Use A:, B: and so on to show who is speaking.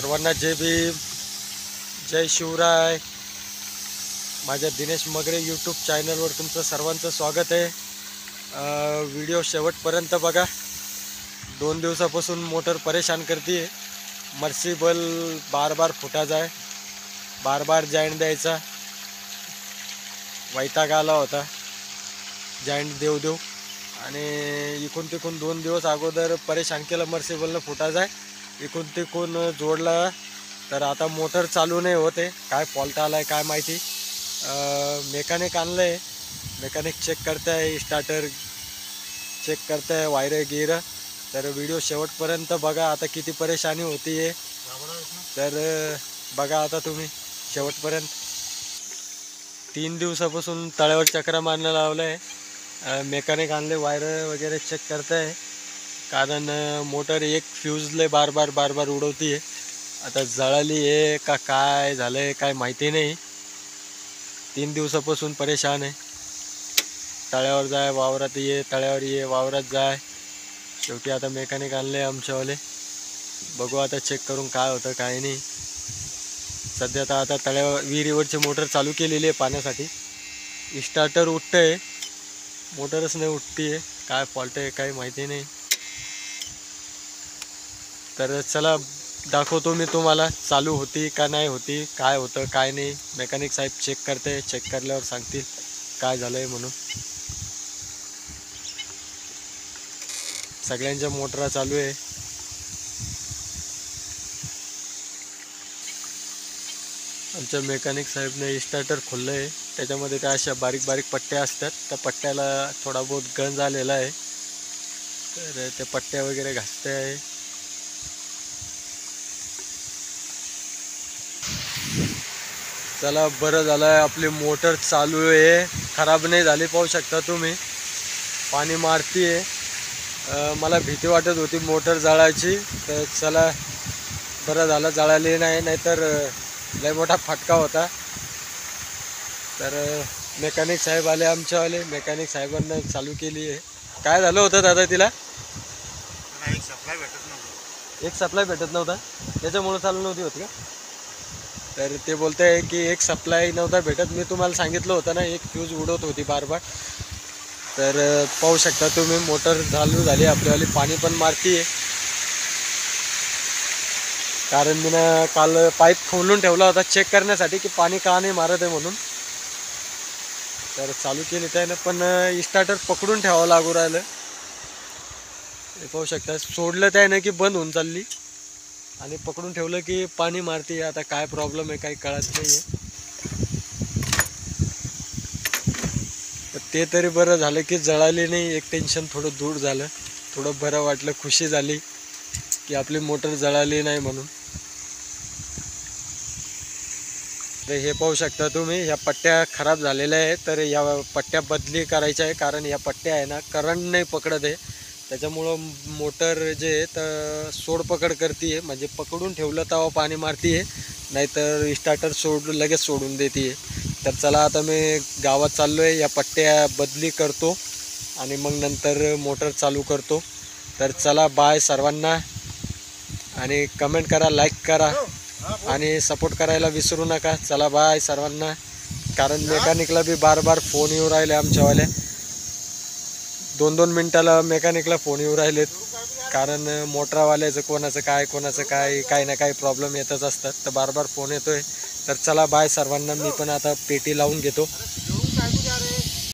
A: सर्वांना जय भीम, जय शिवराय. माझ्या दिनेश मगरे यूट्यूब चॅनलवर तुमचं सर्वांचं स्वागत आहे. व्हिडिओ शेवटपर्यंत बघा. 2 दिवसापासून मोटर परेशान करते. मर्सिबल बार बार फुटा जाय, बार बार जॉईंट द्यायचा. वैताग आला होता जॉईंट देऊ देऊ, आणि इकून तिकून 2 दिवस अगोदर परेशान केलं. मर्सिबलनं फुटा जाय, इकून तिकून जोडला, तर आता मोटर चालू नाही होते. काय फॉल्ट आलाय काय माहिती. मेकॅनिक आणलंय, मेकॅनिक चेक करताय, स्टार्टर चेक करताय, वायर गिर. तर व्हिडिओ शेवटपर्यंत बघा. आता किती परेशानी होती आहे तर बघा आता तुम्ही शेवटपर्यंत. 3 दिवसापासून तळ्यावर चक्र मारणं लावलं आहे. मेकॅनिक आणले, वायर वगैरे चेक करताय, कारण मोटर एक फ्यूजले बार बार उडवती आहे. आता जळाली आहे का काय झालं आहे काय माहिती नाही. 3 दिवसापासून परेशान आहे. तळ्यावर जाय, वावरात ये, तळ्यावर ये, वावरात जाय. शेवटी आता मेकॅनिक आणले आमच्यावाले. बघू आता चेक करून काय होतं काय नाही. सध्या तर आता तळ्यावर विहिरीवरची मोटर चालू केलेली आहे पाण्यासाठी. स्टार्टर उठतंय, मोटरच नाही उठती आहे. काय फॉल्ट आहे काय माहिती नाही. तर चला दाखवतो मी तुम्हाला चालू होती का नाही होती, काय होतं काय नाही. मेकॅनिक साहेब चेक करते, चेक करल्यावर सांगतील काय झालं आहे म्हणून. सगळ्यांच्या मोटरा चालू आहे. आमच्या मेकॅनिक साहेबने स्टार्टर खोललं आहे. त्याच्यामध्ये त्या अशा बारीक बारीक पट्ट्या असतात, त्या पट्ट्याला थोडा बहुत गंज आलेला आहे. तर त्या पट्ट्या वगैरे घासते आहे. चला बरं झालं आहे आपली मोटर चालू आहे, खराब नाही झाली. पाहू शकता तुम्ही, पाणी मारती आहे. मला भीती वाटत होती मोटर जळायची, तर चला बरं झालं जळाली नाही, नाहीतर लय मोठा फटका होता. तर मेकॅनिक साहेब आले आमच्यावाले, मेकॅनिक साहेबांना चालू केली आहे. काय झालं होतं दादा तिला? एक सप्लाय भेटत नव्हता, त्याच्यामुळे चालू नव्हती होती का? तर ते बोलते आहे की एक सप्लाय नव्हता भेटत. मी तुम्हाला सांगितलं होतं ना, एक फ्यूज उडवत होती बार बार. तर पाहू शकता तुम्ही, मोटर चालू झाली आपल्यावाली. पाणी पण मारती आहे, कारण मी ना काल पाईप खोलून ठेवला होता चेक करण्यासाठी की पाणी का नाही मारत आहे म्हणून. तर चालू केली त्यानं, पण स्टार्टर पकडून ठेवावं लागू राहिलं. हे पाहू शकता, सोडलं त्यानं की बंद होऊन चालली, आणि पकडून ठेवलं की पाणी मारते. आता काय प्रॉब्लेम आहे काही कळत नाही आहे. तर ते तरी बरं झालं की जळाली नाही. एक टेन्शन थोडं दूर झालं, थोडं बरं वाटलं, खुशी झाली की आपली मोटर जळाली नाही म्हणून. तर हे पाहू शकता तुम्ही, ह्या पट्ट्या खराब झालेल्या आहेत. तर या पट्ट्या बदली करायच्या आहे, कारण या पट्ट्या आहे ना करंट नाही पकडत आहे. त्याच्यामुळं मोटर जे आहे तर सोड पकड करते आहे, म्हणजे पकडून ठेवलं तेव्हा पाणी मारती आहे, नाहीतर स्टार्टर लगेच सोडून देते आहे. तर चला आता मी गावात चाललो आहे, या पट्ट्या बदली करतो आणि मग नंतर मोटर चालू करतो. तर चला बाय सर्वांना, आणि कमेंट करा, लाईक करा, आणि सपोर्ट करायला विसरू नका. चला बाय सर्वांना. कारण मेकॅनिकला बी बार बार फोन येऊ राहिले आमच्यावाल्या. 2-2 मिनटाला मेकॅनिकला फोन येऊ राहिलेत, कारण मोटरवाल्याचं कोणाचं काय काही ना काही प्रॉब्लेम येतच असतात. तर बार बार फोन येतोय. तर चला बाय सर्वांना. मी पण आता पेटी लावून घेतो.